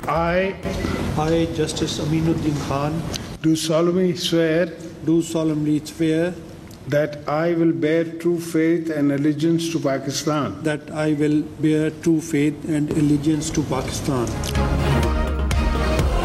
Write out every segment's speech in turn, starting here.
I, Justice Aminuddin Khan, do solemnly swear that I will bear true faith and allegiance to Pakistan. that I will bear true faith and allegiance to Pakistan.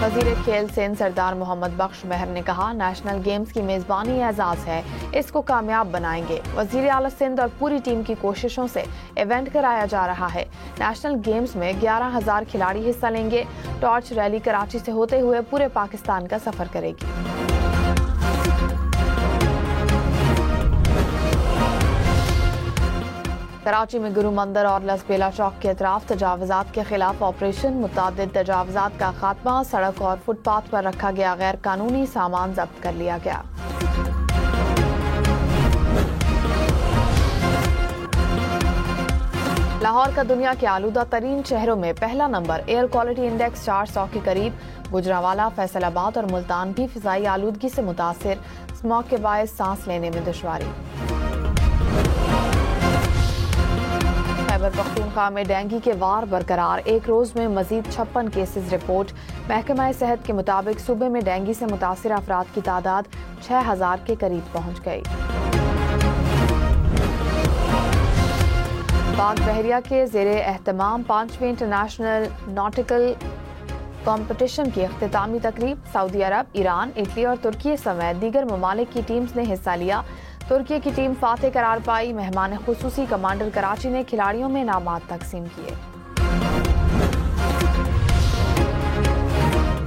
وزیر کھیل سندھ سردار محمد بخش مہر نے کہا national games کی میزبانی اعزاز ہے، اس کو کامیاب بنائیں گے۔ وزیر اعلیٰ سندھ اور پوری ٹیم کی کوششوں سے ایونٹ کرایا جا رہا ہے۔ نیشنل گیمز میں 11,000 کھلاڑی حصہ لیں گے۔ ٹارچ ریلی کراچی سے ہوتے ہوئے پورے پاکستان کا سفر کرے گی۔ کراچی میں گرو مندر اور لسبیلا چوک کے اطراف تجاوزات کے خلاف آپریشن، متعدد تجاوزات کا خاتمہ، سڑک اور فٹ پاتھ پر رکھا گیا غیر قانونی سامان ضبط کر لیا گیا۔ لاہور کا دنیا کے آلودہ ترین شہروں میں پہلا نمبر، ایئر کوالٹی انڈیکس 400 کے قریب۔ گجرانوالہ، فیصل آباد اور ملتان بھی فضائی آلودگی سے متاثر، اسموگ کے باعث سانس لینے میں دشواری۔ خیبر پختونخوا میں ڈینگی کے وار برقرار، ایک روز میں مزید 56 کیسز رپورٹ۔ محکمہ صحت کے مطابق صوبے میں ڈینگی سے متاثرہ افراد کی تعداد 6,000 کے قریب پہنچ گئی۔ پاک بحریہ کے زیر اہتمام 5ویں انٹرنیشنل ناٹیکل کمپٹیشن کی اختتامی تقریب، سعودی عرب، ایران، اٹلی اور ترکی سمیت دیگر ممالک کی ٹیمز نے حصہ لیا۔ ترکی کی ٹیم فاتح قرار پائی۔ مہمان خصوصی کمانڈر کراچی نے کھلاڑیوں میں انعامات تقسیم کیے۔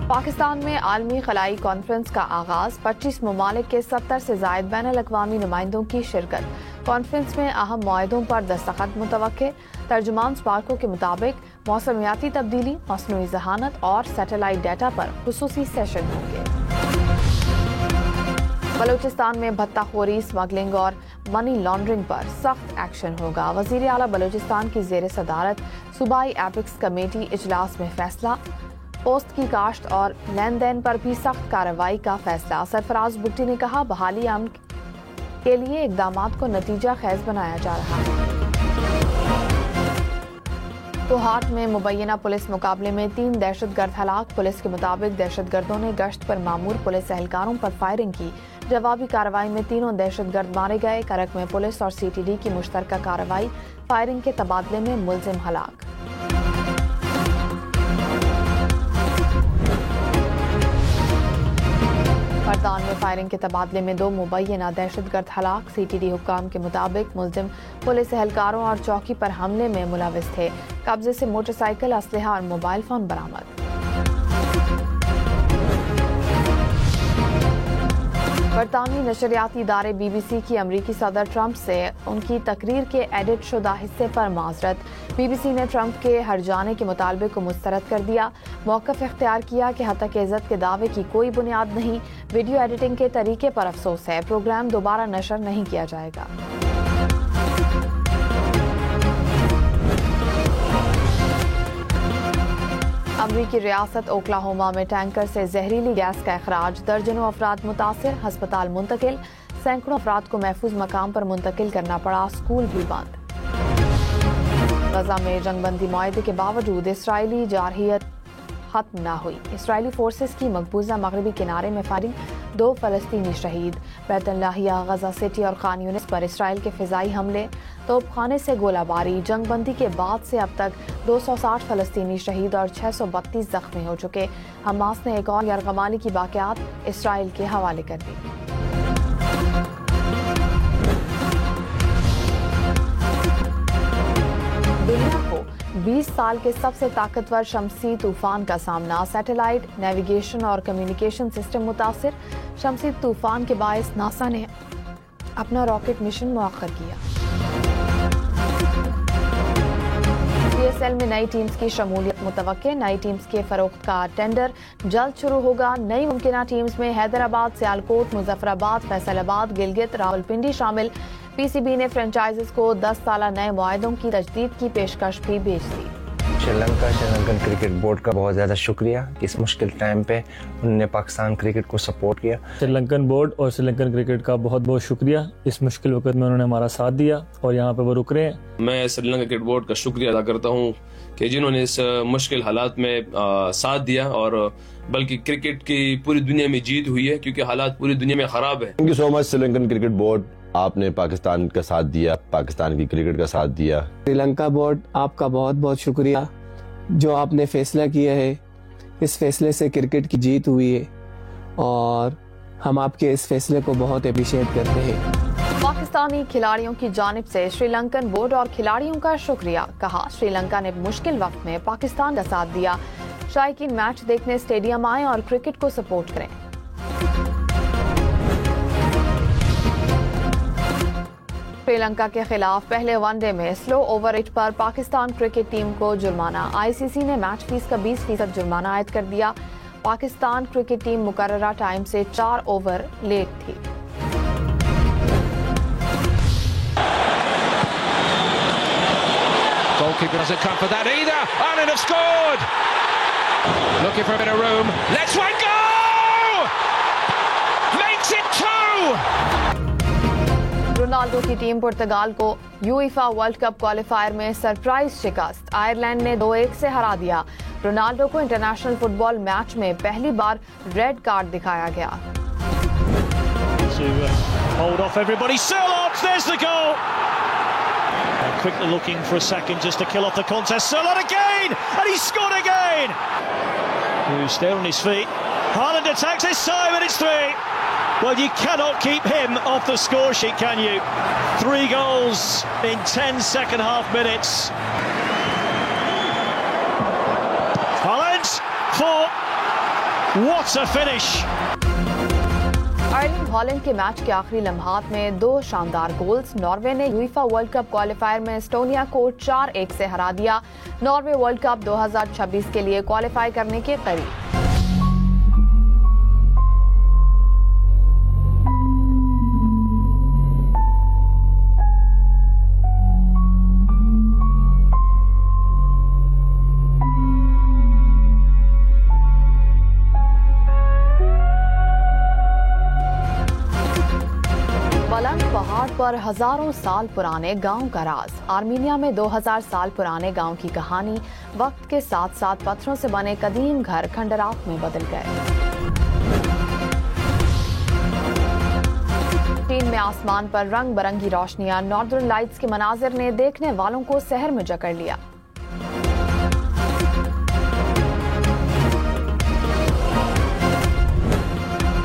پاکستان میں عالمی خلائی کانفرنس کا آغاز، 25 ممالک کے 70 سے زائد بین الاقوامی نمائندوں کی شرکت۔ کانفرنس میں اہم معاہدوں پر دستخط متوقع۔ ترجمان سپارکو کے مطابق موسمیاتی تبدیلی، مصنوعی ذہانت اور سیٹلائٹ ڈیٹا پر خصوصی سیشن ہوں گے۔ بلوچستان میں بھتہ خوری، اسمگلنگ اور منی لانڈرنگ پر سخت ایکشن ہوگا۔ وزیر اعلیٰ بلوچستان کی زیر صدارت صوبائی ایپکس کمیٹی اجلاس میں فیصلہ، پوست کی کاشت اور لین دین پر بھی سخت کارروائی کا فیصلہ۔ سرفراز بھٹی نے کہا بحالی امن کے لیے اقدامات کو نتیجہ خیز بنایا جا رہا ہے۔ کوہاٹ میں مبینہ پولیس مقابلے میں 3 دہشت گرد ہلاک۔ پولیس کے مطابق دہشت گردوں نے گشت پر مامور پولیس اہلکاروں پر فائرنگ کی۔ جوابی کارروائی میں 3 دہشت گرد مارے گئے۔ کرک میں پولیس اور CTD کی مشترکہ کارروائی، فائرنگ کے تبادلے میں ملزم ہلاک۔ پردان میں فائرنگ کے تبادلے میں 2 مبینہ دہشت گرد ہلاک۔ CTD حکام کے مطابق ملزم پولیس اہلکاروں اور چوکی پر حملے میں ملوث تھے۔ قبضے سے موٹر سائیکل، اسلحہ اور موبائل فون برآمد۔ برطانوی نشریاتی ادارے BBC کی امریکی صدر ٹرمپ سے ان کی تقریر کے ایڈٹ شدہ حصے پر معذرت۔ BBC نے ٹرمپ کے ہٹ جانے کے مطالبے کو مسترد کر دیا، موقف اختیار کیا کہ ہتک عزت کے دعوے کی کوئی بنیاد نہیں، ویڈیو ایڈیٹنگ کے طریقے پر افسوس ہے، پروگرام دوبارہ نشر نہیں کیا جائے گا۔ امریکی ریاست اوکلاہوما میں ٹینکر سے زہریلی گیس کا اخراج، درجنوں افراد متاثر، ہسپتال منتقل، سینکڑوں افراد کو محفوظ مقام پر منتقل کرنا پڑا، اسکول بھی بند۔ غزہ میں جنگ بندی معاہدے کے باوجود اسرائیلی جارحیت ختم نہ ہوئی، اسرائیلی فورسز کی مقبوضہ مغربی کنارے میں فائرنگ، 2 فلسطینی شہید۔ بیت لاہیہ، غزہ سٹی اور خان یونس پر اسرائیل کے فضائی حملے، توپ خانے سے گولہ باری۔ جنگ بندی کے بعد سے اب تک 260 فلسطینی شہید اور 632 زخمی ہو چکے۔ حماس نے ایک اور یرغمالی کی باقیات اسرائیل کے حوالے کر دی۔ دنیا کو 20 سال کے سب سے طاقتور شمسی طوفان کا سامنا، سیٹلائٹ، نیویگیشن اور کمیونیکیشن سسٹم متاثر۔ شمسی طوفان کے باعث ناسا نے اپنا راکٹ مشن مؤخر کیا۔ PSL میں نئی ٹیمز کی شمولیت متوقع، نئی ٹیمز کے فروخت کا ٹینڈر جلد شروع ہوگا۔ نئی ممکنہ ٹیمز میں حیدرآباد، سیالکوٹ، مظفر آباد، فیصل آباد، گلگت، راولپنڈی شامل۔ PCB نے فرنچائزز کو 10 سالہ نئے معاہدوں کی تجدید کی پیشکش بھی بھیج دی۔ شری لنکن کرکٹ بورڈ کا بہت زیادہ شکریہ، اس مشکل ٹائم پہ انہوں نے پاکستان کرکٹ کو سپورٹ کیا۔ سری لنکن بورڈ اور سری لنکن کرکٹ کا بہت بہت شکریہ، اس مشکل وقت میں انہوں نے ہمارا ساتھ دیا اور یہاں پہ وہ رک رہے ہیں۔ میں سری لنکن کرکٹ بورڈ کا شکریہ ادا کرتا ہوں کہ جنہوں نے اس مشکل حالات میں ساتھ دیا، اور بلکہ کرکٹ کی پوری دنیا میں جیت ہوئی ہے کیونکہ حالات پوری دنیا میں خراب ہیں۔ Thank you so much Sri Lankan cricket board, آپ نے پاکستان کا ساتھ دیا، پاکستان کی کرکٹ کا ساتھ دیا۔ سری لنکا بورڈ، آپ کا بہت بہت شکریہ جو آپ نے فیصلہ کیا ہے اس فیصلے سے کرکٹ کی جیت ہوئی ہے اور ہم آپ کے اس فیصلے کو بہت اپریشیٹ کرتے ہیں۔ پاکستانی کھلاڑیوں کی جانب سے سری لنکن بورڈ اور کھلاڑیوں کا شکریہ، کہا سری لنکا نے مشکل وقت میں پاکستان کا ساتھ دیا، شائقین میچ دیکھنے اسٹیڈیم آئیں اور کرکٹ کو سپورٹ کریں۔ سری لنکا کے خلاف پہلے ون ڈے میں سلو اوور ریٹ پر پاکستان کرکٹ ٹیم کو جرمانہ، آئی سی سی نے میچ فیس کا 20% جرمانہ عائد کر دیا۔ پاکستان کرکٹ ٹیم مقررہ ٹائم سے 4 اوور لیٹ تھی۔ Goalkeeper doesn't come for that either. Ireland have scored. Looking for a bit of room. Let's one go! Makes it 2. Ronaldo کی ٹیم پرتگال کو یویفا ورلڈ کپ کوالیفائر میں سرپرائز شکست، Ireland نے 2-1 سے ہرا دیا۔ رونالڈو کو انٹرنیشنل فٹ بال میچ میں پہلی بار ریڈ کارڈ دکھایا گیا۔ Hold off everybody. Sherlock, there's the goal. And quickly looking for a second just to kill off the contest. Sherlock again, and he's scored again. Who's still on his feet? Haaland attacks this time, and it's 3. Well, you cannot keep him off the score sheet, can you? 3 goals in 10 second half minutes. Haaland for what a finish. Ireland Holland کے match کے آخری لمحات میں 2 شاندار goals, Norway نے یویفا world cup qualifier میں Estonia کو 4-1 سے ہرا دیا۔ ناروے ورلڈ کپ 2026 کے لیے کوالیفائی کرنے کے قریب۔ پر ہزاروں سال پرانے گاؤں کا راز، آرمینیا میں 2000 سال پرانے گاؤں کی کہانی، وقت کے ساتھ ساتھ پتھروں سے بنے قدیم گھر کھنڈرات میں بدل گئے۔ چین میں آسمان پر رنگ برنگی روشنیاں، ناردرن لائٹس کے مناظر نے دیکھنے والوں کو سحر میں جکڑ لیا۔